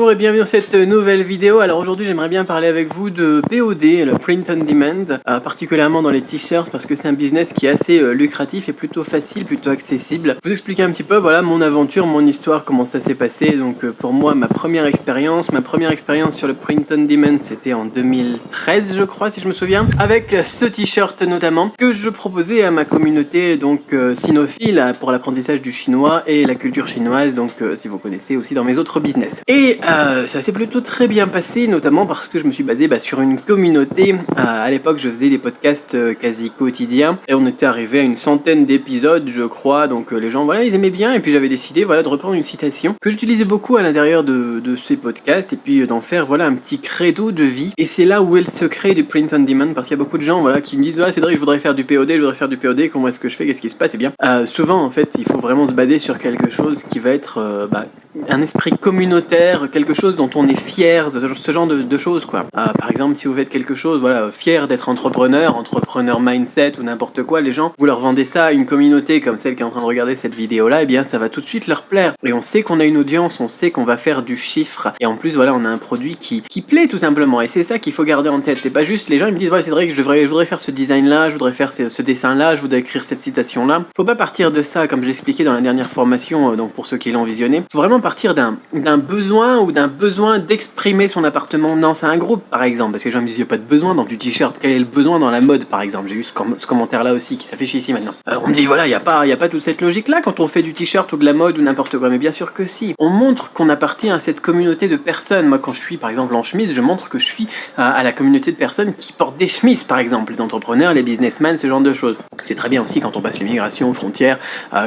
Bonjour et bienvenue dans cette nouvelle vidéo. Alors aujourd'hui j'aimerais bien parler avec vous de POD, le Print on Demand, particulièrement dans les t-shirts parce que c'est un business qui est assez lucratif et plutôt facile, plutôt accessible. Vous expliquer un petit peu voilà mon aventure, mon histoire, comment ça s'est passé. Donc pour moi ma première expérience sur le Print on Demand c'était en 2013 je crois si je me souviens, avec ce t-shirt notamment que je proposais à ma communauté donc sinophile pour l'apprentissage du chinois et la culture chinoise, donc si vous connaissez aussi dans mes autres business. Et ça s'est plutôt très bien passé, notamment parce que je me suis basé sur une communauté. À l'époque, je faisais des podcasts quasi quotidiens et on était arrivé à une centaine d'épisodes, je crois. Donc les gens, voilà, ils aimaient bien. Et puis j'avais décidé, voilà, de reprendre une citation que j'utilisais beaucoup à l'intérieur de ces podcasts et puis d'en faire, voilà, un petit credo de vie. Et c'est là où est le secret du print on demand, parce qu'il y a beaucoup de gens, voilà, qui me disent, ah, Cédric, je voudrais faire du POD, comment est-ce que je fais, qu'est-ce qui se passe? Eh bien, souvent, en fait, il faut vraiment se baser sur quelque chose qui va être un esprit communautaire, quelque chose dont on est fier, ce genre de choses quoi. Par exemple, si vous faites quelque chose, voilà, fier d'être entrepreneur mindset ou n'importe quoi, les gens, vous leur vendez ça à une communauté comme celle qui est en train de regarder cette vidéo là, et bien ça va tout de suite leur plaire. Et on sait qu'on a une audience, on sait qu'on va faire du chiffre, et en plus voilà, on a un produit qui plaît tout simplement, et c'est ça qu'il faut garder en tête. C'est pas juste les gens ils me disent ouais Cédric, je voudrais faire ce design là, je voudrais faire ce dessin là, je voudrais écrire cette citation là. Faut pas partir de ça comme je l'expliquais dans la dernière formation, donc pour ceux qui l'ont visionné. Faut vraiment partir d'un besoin ou d'un besoin d'exprimer son appartement. Non, c'est un groupe par exemple, parce que les gens me disent il n'y a pas de besoin dans du t-shirt. Quel est le besoin dans la mode par exemple? J'ai eu ce commentaire là aussi qui s'affiche ici maintenant. On me dit voilà, il n'y a pas toute cette logique là quand on fait du t-shirt ou de la mode ou n'importe quoi, mais bien sûr que si. On montre qu'on appartient à cette communauté de personnes. Moi quand je suis par exemple en chemise, je montre que je suis à la communauté de personnes qui portent des chemises par exemple, les entrepreneurs, les businessmen, ce genre de choses. C'est très bien aussi quand on passe l'immigration aux frontières,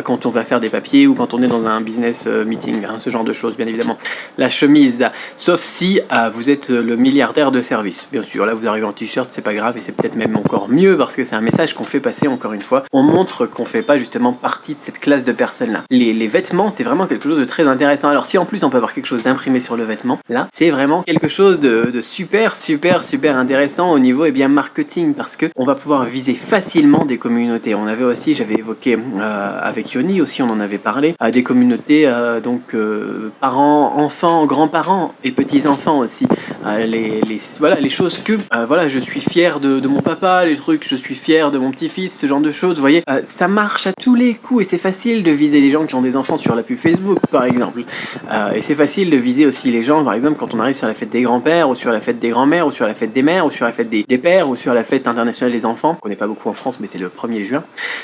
quand on va faire des papiers ou quand on est dans un business meeting, ce genre de choses bien évidemment. La chemise, sauf si vous êtes le milliardaire de service. Bien sûr, là vous arrivez en t-shirt, c'est pas grave et c'est peut-être même encore mieux parce que c'est un message qu'on fait passer encore une fois. On montre qu'on fait pas justement partie de cette classe de personnes-là. Les vêtements, c'est vraiment quelque chose de très intéressant. Alors si en plus on peut avoir quelque chose d'imprimé sur le vêtement, là c'est vraiment quelque chose de super intéressant au niveau marketing, parce que on va pouvoir viser facilement des communautés. J'avais évoqué avec Yoni aussi, on en avait parlé, des communautés parents, enfants, grands-parents et petits-enfants aussi. Les choses que je suis fier de mon papa, les trucs je suis fier de mon petit-fils, ce genre de choses, vous voyez, ça marche à tous les coups et c'est facile de viser les gens qui ont des enfants sur la pub Facebook par exemple, et c'est facile de viser aussi les gens par exemple quand on arrive sur la fête des grands-pères ou sur la fête des grands-mères ou sur la fête des mères ou sur la fête des pères ou sur la fête internationale des enfants, qu'on connaît pas beaucoup en France mais c'est le 1er juin,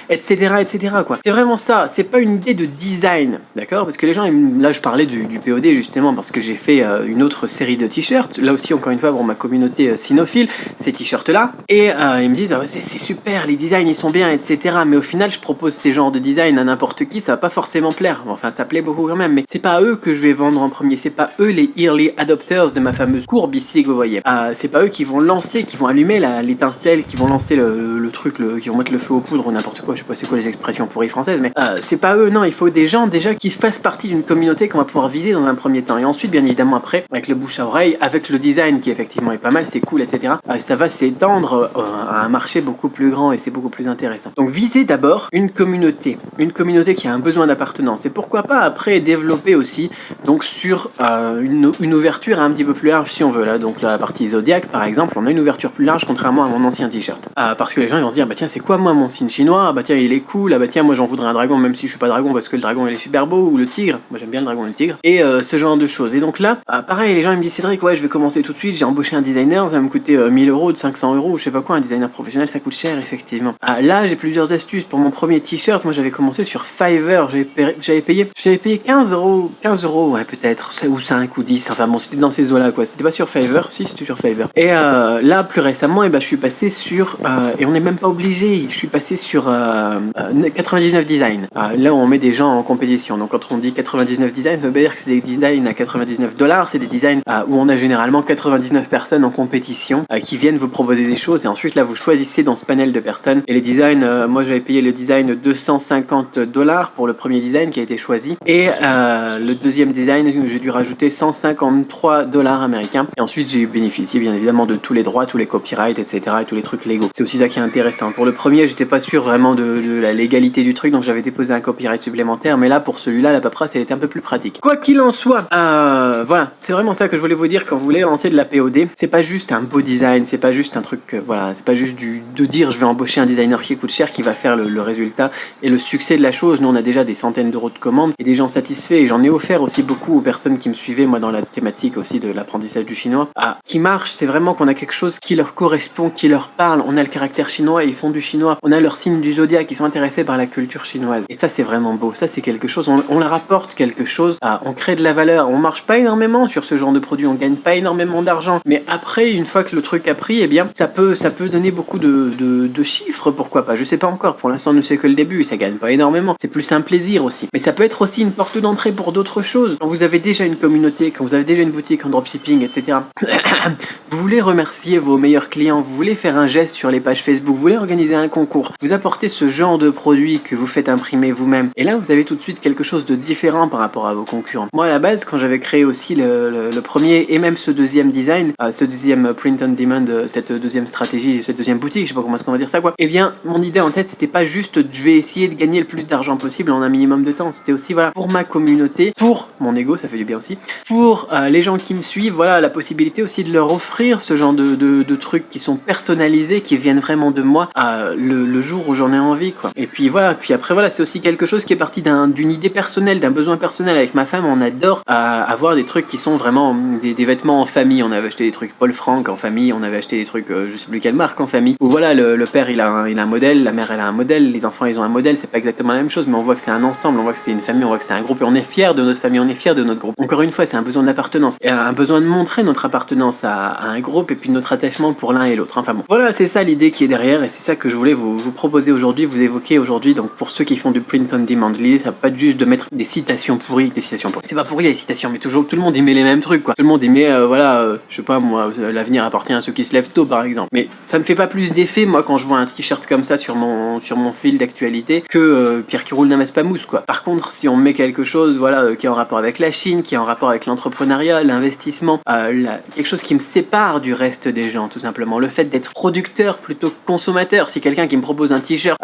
etc quoi. C'est vraiment ça, c'est pas une idée de design, d'accord, parce que les gens, là je parlais du POD justement parce que j'ai fait une autre série de t-shirts, là aussi encore une fois pour ma communauté sinophile, ces t-shirts là, et ils me disent ah ouais, c'est super, les designs ils sont bien, etc. Mais au final je propose ces genres de design à n'importe qui, ça va pas forcément plaire, enfin ça plaît beaucoup quand même, mais c'est pas à eux que je vais vendre en premier, c'est pas eux les early adopters de ma fameuse courbe ici que vous voyez, c'est pas eux qui vont lancer, qui vont allumer l'étincelle, qui vont lancer le truc, qui vont mettre le feu aux poudres ou n'importe quoi, je sais pas c'est quoi les expressions pourries françaises, mais c'est pas eux, non, il faut des gens déjà qui fassent partie d'une communauté qu'on va pouvoir viser dans un premier temps, et ensuite bien évidemment après avec le bouche à oreille, avec le design qui effectivement est pas mal, c'est cool, etc. Ça va s'étendre à un marché beaucoup plus grand et c'est beaucoup plus intéressant. Donc visez d'abord une communauté qui a un besoin d'appartenance, et pourquoi pas après développer aussi donc sur une ouverture un petit peu plus large si on veut. Là donc la partie zodiaque par exemple, on a une ouverture plus large contrairement à mon ancien t-shirt, parce que les gens ils vont se dire bah tiens c'est quoi moi mon signe chinois, bah tiens il est cool, bah tiens moi j'en voudrais un dragon même si je suis pas dragon parce que le dragon il est super beau, ou le tigre, moi j'aime bien le dragon et le tigre, et ce genre de choses. Et donc là pareil, les gens ils me disent Cédric ouais je vais commencer tout de suite, j'ai embauché un designer, ça va me coûter 1000 euros, de 500 euros, je sais pas quoi, un designer professionnel ça coûte cher effectivement. Là j'ai plusieurs astuces. Pour mon premier t-shirt, moi j'avais commencé sur Fiverr, j'avais payé 15 euros ouais peut-être, ou 5 ou 10, enfin bon c'était dans ces eaux là quoi, c'était pas sur Fiverr, si c'était sur Fiverr. Et là plus récemment je suis passé sur, et on n'est même pas obligé, je suis passé sur 99 design, là où on met des gens en compétition. Donc quand on dit 99 design, ça veut dire que c'est des designs à $99, c'est des designs où on a généralement 99 personnes en compétition qui viennent vous proposer des choses, et ensuite là vous choisissez dans ce panel de personnes, et les designs, moi j'avais payé le design $250 pour le premier design qui a été choisi, et le deuxième design j'ai dû rajouter $153 américains, et ensuite j'ai bénéficié bien évidemment de tous les droits, tous les copyrights, etc. et tous les trucs légaux. C'est aussi ça qui est intéressant. Pour le premier j'étais pas sûr vraiment de la légalité du truc, donc j'avais déposé un copyright supplémentaire, mais là pour celui-là la paperasse elle était un peu plus pratique. Quoi qu'il en soit, voilà, c'est vraiment ça que je voulais vous dire quand vous voulez lancer de la POD. C'est pas juste un beau design, c'est pas juste un truc, voilà, c'est pas juste de dire je vais embaucher un designer qui coûte cher qui va faire le résultat et le succès de la chose. Nous on a déjà des centaines d'euros de commandes et des gens satisfaits, et j'en ai offert aussi beaucoup aux personnes qui me suivaient moi dans la thématique aussi de l'apprentissage du chinois. Qui marche, c'est vraiment qu'on a quelque chose qui leur correspond, qui leur parle. On a le caractère chinois et ils font du chinois. On a leur signe du zodiaque, ils sont intéressés par la culture chinoise. Et ça c'est vraiment beau, ça c'est quelque chose, on leur apporte quelque chose, on crée de la valeur. On marche pas énormément sur ce genre de produit, on gagne pas énormément d'argent, mais après une fois que le truc a pris, eh bien ça peut donner beaucoup de chiffres, pourquoi pas, je sais pas encore, pour l'instant ne c'est que le début, ça gagne pas énormément, c'est plus un plaisir aussi, mais ça peut être aussi une porte d'entrée pour d'autres choses. Quand vous avez déjà une communauté, quand vous avez déjà une boutique en dropshipping, etc. Vous voulez remercier vos meilleurs clients, vous voulez faire un geste sur les pages Facebook, vous voulez organiser un concours, vous apportez ce genre de produit que vous faites imprimer vous-même, et là vous avez tout de suite quelque chose de différent par rapport à vos concurrents. Moi à la base, quand j'avais créé aussi le premier et même ce deuxième design, ce deuxième print on demand, cette deuxième stratégie, cette deuxième boutique, je sais pas comment est-ce qu'on va dire ça quoi, eh bien mon idée en tête c'était pas juste je vais essayer de gagner le plus d'argent possible en un minimum de temps, c'était aussi voilà pour ma communauté, pour mon ego, ça fait du bien aussi, pour les gens qui me suivent, voilà la possibilité aussi de leur offrir ce genre de trucs qui sont personnalisés, qui viennent vraiment de moi le jour où j'en ai envie quoi. Et puis voilà, puis après voilà, c'est aussi quelque chose qui est parti d'une idée personnelle, d'un besoin personnel. Avec ma femme on adore avoir des trucs qui sont vraiment des vêtements en famille. On avait acheté des trucs Paul Frank en famille, on avait acheté des trucs je sais plus quelle marque en famille, où voilà le père il a un modèle, la mère elle a un modèle, les enfants ils ont un modèle, c'est pas exactement la même chose, mais on voit que c'est un ensemble, on voit que c'est une famille, on voit que c'est un groupe, et on est fiers de notre famille, on est fiers de notre groupe. Encore une fois, c'est un besoin d'appartenance, et un besoin de montrer notre appartenance à un groupe, et puis notre attachement pour l'un et l'autre. Enfin bon, voilà, c'est ça l'idée qui est derrière, et c'est ça que je voulais vous proposer aujourd'hui, vous évoquer aujourd'hui. Donc pour ceux qui font du print on demand, l'idée ça va pas être juste de mettre des citations pourries, c'est pas pourri les citations, mais toujours tout le monde y met les mêmes trucs quoi. Tout le monde y met je sais pas moi, l'avenir appartient à ceux qui se lèvent tôt par exemple. Mais ça me fait pas plus d'effet moi quand je vois un t-shirt comme ça sur mon fil d'actualité que Pierre qui roule n'amasse pas mousse quoi. Par contre, si on met quelque chose qui est en rapport avec la Chine, qui est en rapport avec l'entrepreneuriat, l'investissement, quelque chose qui me sépare du reste des gens tout simplement, le fait d'être producteur plutôt que consommateur. Si quelqu'un qui me propose un t-shirt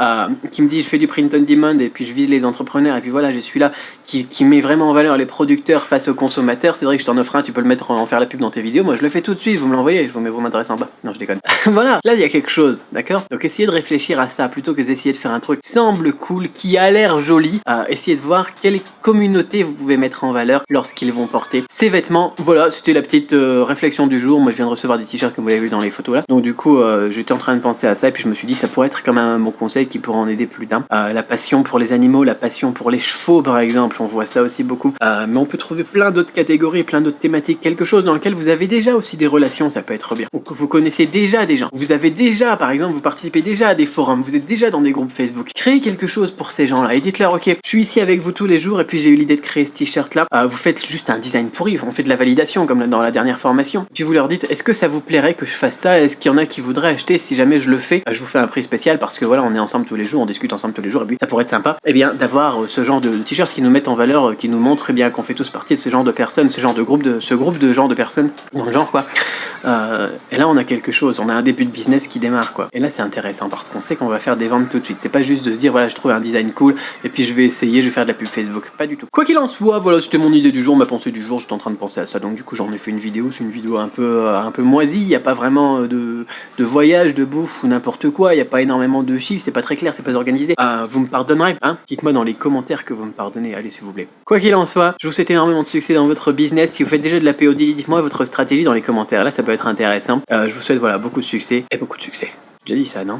qui me dit je fais du print on demand et puis je vise les entrepreneurs et puis voilà je suis là qui met vraiment en valeur les producteurs face aux consommateurs, c'est vrai que je t'en offre un, tu peux le mettre en faire la pub dans tes vidéos, moi je le fais tout de suite, vous me l'envoyez, je vous mets vos adresses en bas. Non je déconne. Voilà, là il y a quelque chose, d'accord? Donc essayez de réfléchir à ça plutôt que d'essayer de faire un truc qui semble cool, qui a l'air joli, essayez de voir quelle communauté vous pouvez mettre en valeur lorsqu'ils vont porter ces vêtements. Voilà, c'était la petite réflexion du jour. Moi je viens de recevoir des t-shirts comme vous l'avez vu dans les photos là, donc du coup j'étais en train de penser à ça et puis je me suis dit ça pourrait être quand même un bon conseil qui pourrait en aider plus d'un. La passion pour les animaux, la passion pour les chevaux par exemple, on voit ça aussi beaucoup, mais on peut trouver plein d'autres catégories, plein d'autres thématiques, quelque chose dans lequel vous avez déjà aussi des relations, ça peut être bien, ou que vous connaissez déjà des gens, vous avez déjà par exemple, vous participez déjà à des forums, vous êtes déjà dans des groupes Facebook, créez quelque chose pour ces gens là et dites-leur ok, je suis ici avec vous tous les jours et puis j'ai eu l'idée de créer ce t-shirt là, vous faites juste un design pourri, on fait de la validation comme dans la dernière formation, puis vous leur dites est-ce que ça vous plairait que je fasse ça, est-ce qu'il y en a qui voudraient acheter, si jamais je le fais, je vous fais un prix spécial parce que voilà on est ensemble tous les jours, on discute ensemble tous les jours et puis ça pourrait être sympa, et bien d'avoir ce genre de t-shirt qui nous met en valeur, qui nous montre eh bien qu'on fait tous partie de ce genre de personnes, ce groupe de gens de personnes dans le genre quoi. Et là on a quelque chose, on a un début de business qui démarre quoi. Et là c'est intéressant parce qu'on sait qu'on va faire des ventes tout de suite. C'est pas juste de se dire voilà je trouve un design cool et puis je vais essayer, je vais faire de la pub Facebook. Pas du tout. Quoi qu'il en soit, voilà c'était mon idée du jour, ma pensée du jour, j'étais en train de penser à ça. Donc du coup j'en ai fait une vidéo, c'est une vidéo un peu moisie, il n'y a pas vraiment de voyage, de bouffe ou n'importe quoi, il n'y a pas énormément de chiffres, c'est pas très clair, c'est pas organisé. Vous me pardonnerez, hein? Dites-moi dans les commentaires que vous me pardonnez, allez s'il vous plaît. Quoi qu'il en soit, je vous souhaite énormément de succès dans votre business. Si vous faites déjà de la POD, dites-moi votre stratégie dans les commentaires, là ça peut être intéressant. Je vous souhaite voilà beaucoup de succès et beaucoup de succès. J'ai dit ça, non?